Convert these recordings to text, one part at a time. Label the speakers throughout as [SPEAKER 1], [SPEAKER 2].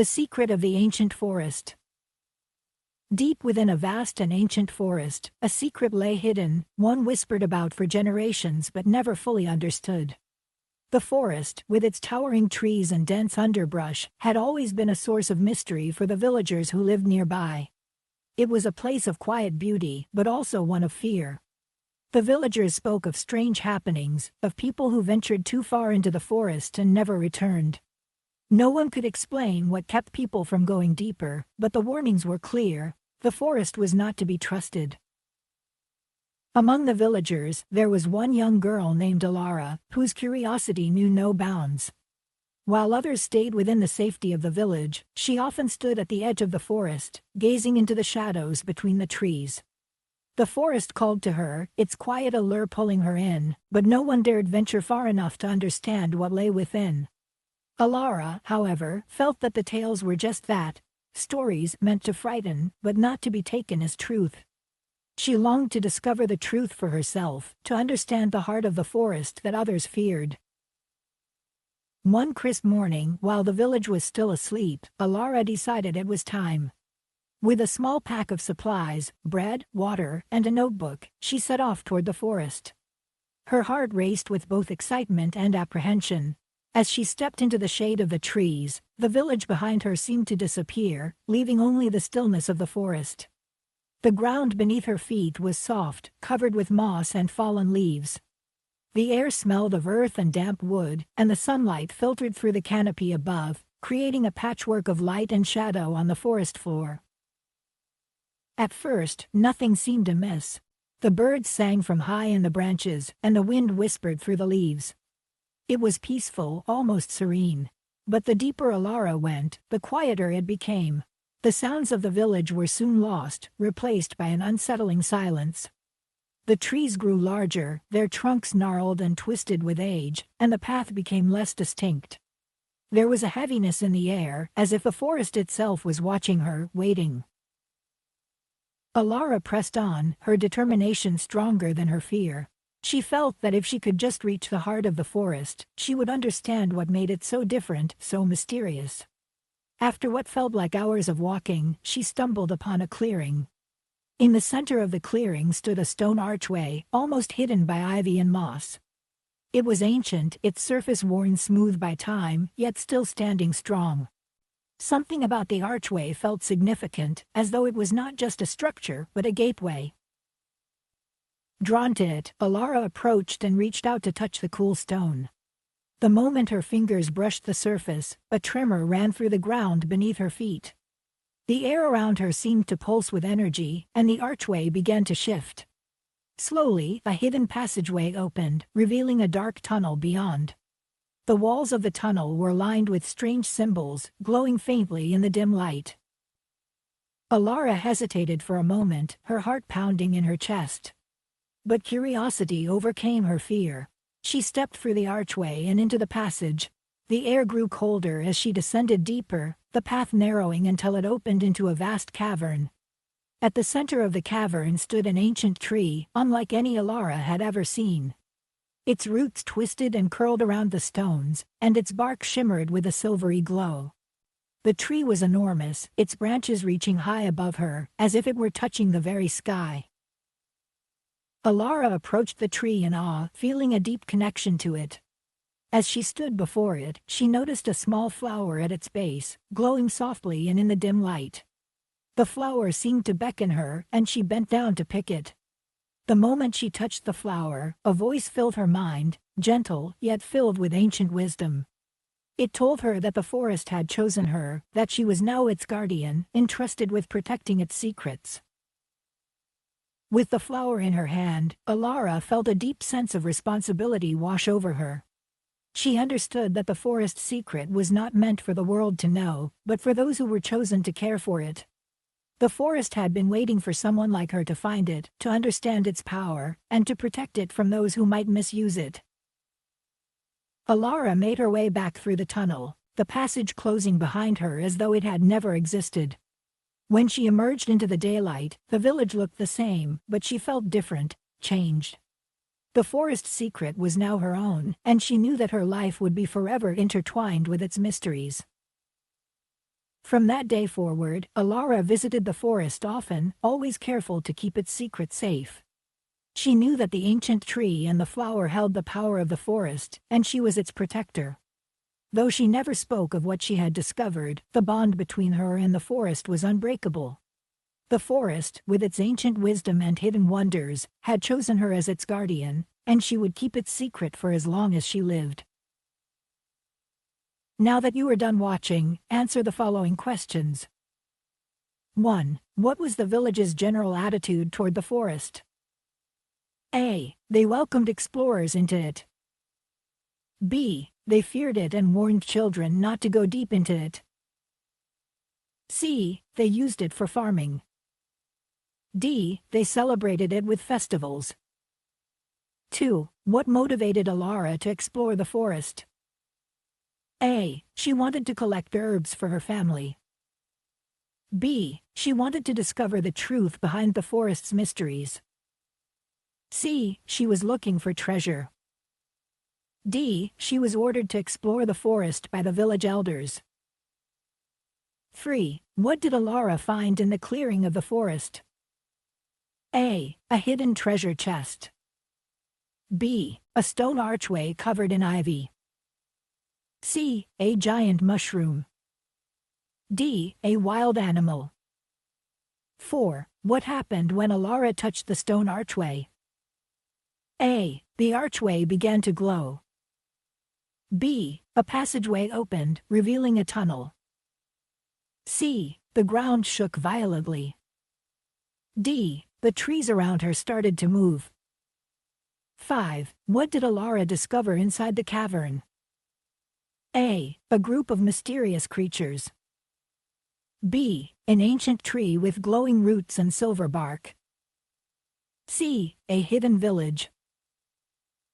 [SPEAKER 1] The secret of the ancient forest. Deep within a vast and ancient forest, a secret lay hidden, one whispered about for generations but never fully understood. The forest, with its towering trees and dense underbrush, had always been a source of mystery for the villagers who lived nearby. It was a place of quiet beauty, but also one of fear. The villagers spoke of strange happenings, of people who ventured too far into the forest and never returned. No one could explain what kept people from going deeper, but the warnings were clear: the forest was not to be trusted. Among the villagers, there was one young girl named Elara, whose curiosity knew no bounds. While others stayed within the safety of the village, she often stood at the edge of the forest, gazing into the shadows between the trees. The forest called to her, its quiet allure pulling her in, but no one dared venture far enough to understand what lay within. Elara, however, felt that the tales were just that: stories meant to frighten, but not to be taken as truth. She longed to discover the truth for herself, to understand the heart of the forest that others feared. One crisp morning, while the village was still asleep, Elara decided it was time. With a small pack of supplies, bread, water, and a notebook, she set off toward the forest. Her heart raced with both excitement and apprehension. As she stepped into the shade of the trees, the village behind her seemed to disappear, leaving only the stillness of the forest. The ground beneath her feet was soft, covered with moss and fallen leaves. The air smelled of earth and damp wood, and the sunlight filtered through the canopy above, creating a patchwork of light and shadow on the forest floor. At first, nothing seemed amiss. The birds sang from high in the branches, and the wind whispered through the leaves. It was peaceful, almost serene. But the deeper Elara went, the quieter it became. The sounds of the village were soon lost, replaced by an unsettling silence. The trees grew larger, their trunks gnarled and twisted with age, and the path became less distinct. There was a heaviness in the air, as if the forest itself was watching her, waiting. Elara pressed on, her determination stronger than her fear. She felt that if she could just reach the heart of the forest, she would understand what made it so different, so mysterious. After what felt like hours of walking, she stumbled upon a clearing. In the center of the clearing stood a stone archway, almost hidden by ivy and moss. It was ancient, its surface worn smooth by time, yet still standing strong. Something about the archway felt significant, as though it was not just a structure, but a gateway. Drawn to it, Elara approached and reached out to touch the cool stone. The moment her fingers brushed the surface, a tremor ran through the ground beneath her feet. The air around her seemed to pulse with energy, and the archway began to shift. Slowly, a hidden passageway opened, revealing a dark tunnel beyond. The walls of the tunnel were lined with strange symbols, glowing faintly in the dim light. Elara hesitated for a moment, her heart pounding in her chest. But curiosity overcame her fear. She stepped through the archway and into the passage. The air grew colder as she descended deeper, the path narrowing until it opened into a vast cavern. At the center of the cavern stood an ancient tree, unlike any Elara had ever seen. Its roots twisted and curled around the stones, and its bark shimmered with a silvery glow. The tree was enormous, its branches reaching high above her, as if it were touching the very sky. Elara approached the tree in awe, feeling a deep connection to it. As she stood before it, she noticed a small flower at its base, glowing softly and in the dim light. The flower seemed to beckon her, and she bent down to pick it. The moment she touched the flower, a voice filled her mind, gentle, yet filled with ancient wisdom. It told her that the forest had chosen her, that she was now its guardian, entrusted with protecting its secrets. With the flower in her hand, Elara felt a deep sense of responsibility wash over her. She understood that the forest's secret was not meant for the world to know, but for those who were chosen to care for it. The forest had been waiting for someone like her to find it, to understand its power, and to protect it from those who might misuse it. Elara made her way back through the tunnel, the passage closing behind her as though it had never existed. When she emerged into the daylight, the village looked the same, but she felt different, changed. The forest secret was now her own, and she knew that her life would be forever intertwined with its mysteries. From that day forward, Elara visited the forest often, always careful to keep its secret safe. She knew that the ancient tree and the flower held the power of the forest, and she was its protector. Though she never spoke of what she had discovered, the bond between her and the forest was unbreakable. The forest, with its ancient wisdom and hidden wonders, had chosen her as its guardian, and she would keep its secret for as long as she lived. Now that you are done watching, answer the following questions. 1. What was the village's general attitude toward the forest? A. They welcomed explorers into it. B. They feared it and warned children not to go deep into it. C. They used it for farming. D. They celebrated it with festivals. 2. What motivated Elara to explore the forest? A. She wanted to collect herbs for her family. B. She wanted to discover the truth behind the forest's mysteries. C. She was looking for treasure. D. She was ordered to explore the forest by the village elders. 3. What did Elara find in the clearing of the forest? A. A hidden treasure chest. B. A stone archway covered in ivy. C. A giant mushroom. D. A wild animal. 4. What happened when Elara touched the stone archway? A. The archway began to glow. B. A passageway opened, revealing a tunnel. C. The ground shook violently. D. The trees around her started to move. 5. What did Elara discover inside the cavern? A. A group of mysterious creatures. B. An ancient tree with glowing roots and silver bark. C. A hidden village.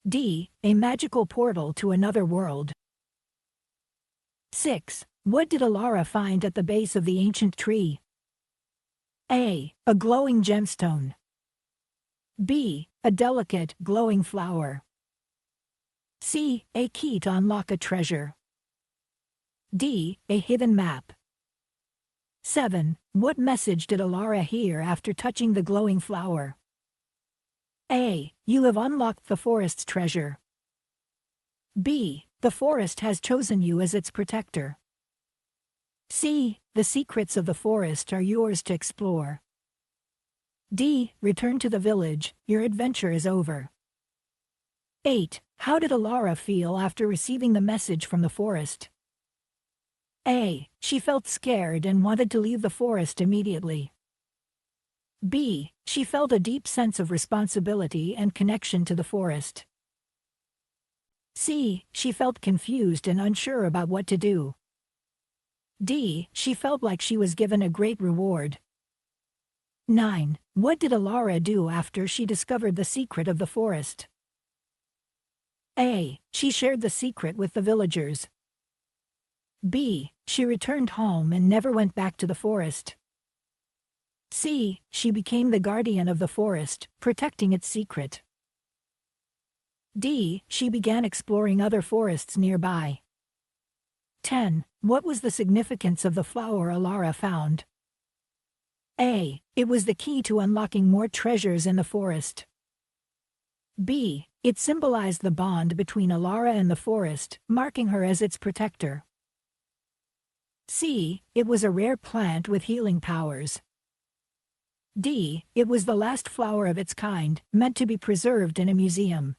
[SPEAKER 1] D. A magical portal to another world. 6. What did Elara find at the base of the ancient tree? A. A glowing gemstone. B. A delicate, glowing flower. C. A key to unlock a treasure. D. A hidden map. 7. What message did Elara hear after touching the glowing flower? A. You have unlocked the forest's treasure. B. The forest has chosen you as its protector. C. The secrets of the forest are yours to explore. D. Return to the village, your adventure is over. 8. How did Elara feel after receiving the message from the forest? A. She felt scared and wanted to leave the forest immediately. B. She felt a deep sense of responsibility and connection to the forest. C. She felt confused and unsure about what to do. D. She felt like she was given a great reward. 9. What did Elara do after she discovered the secret of the forest? A. She shared the secret with the villagers. B. She returned home and never went back to the forest. C. She became the guardian of the forest, protecting its secret. D. She began exploring other forests nearby. 10. What was the significance of the flower Elara found? A. It was the key to unlocking more treasures in the forest. B. It symbolized the bond between Elara and the forest, marking her as its protector. C. It was a rare plant with healing powers. D. It was the last flower of its kind, meant to be preserved in a museum.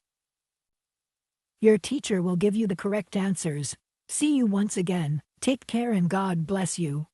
[SPEAKER 1] Your teacher will give you the correct answers. See you once again. Take care and God bless you.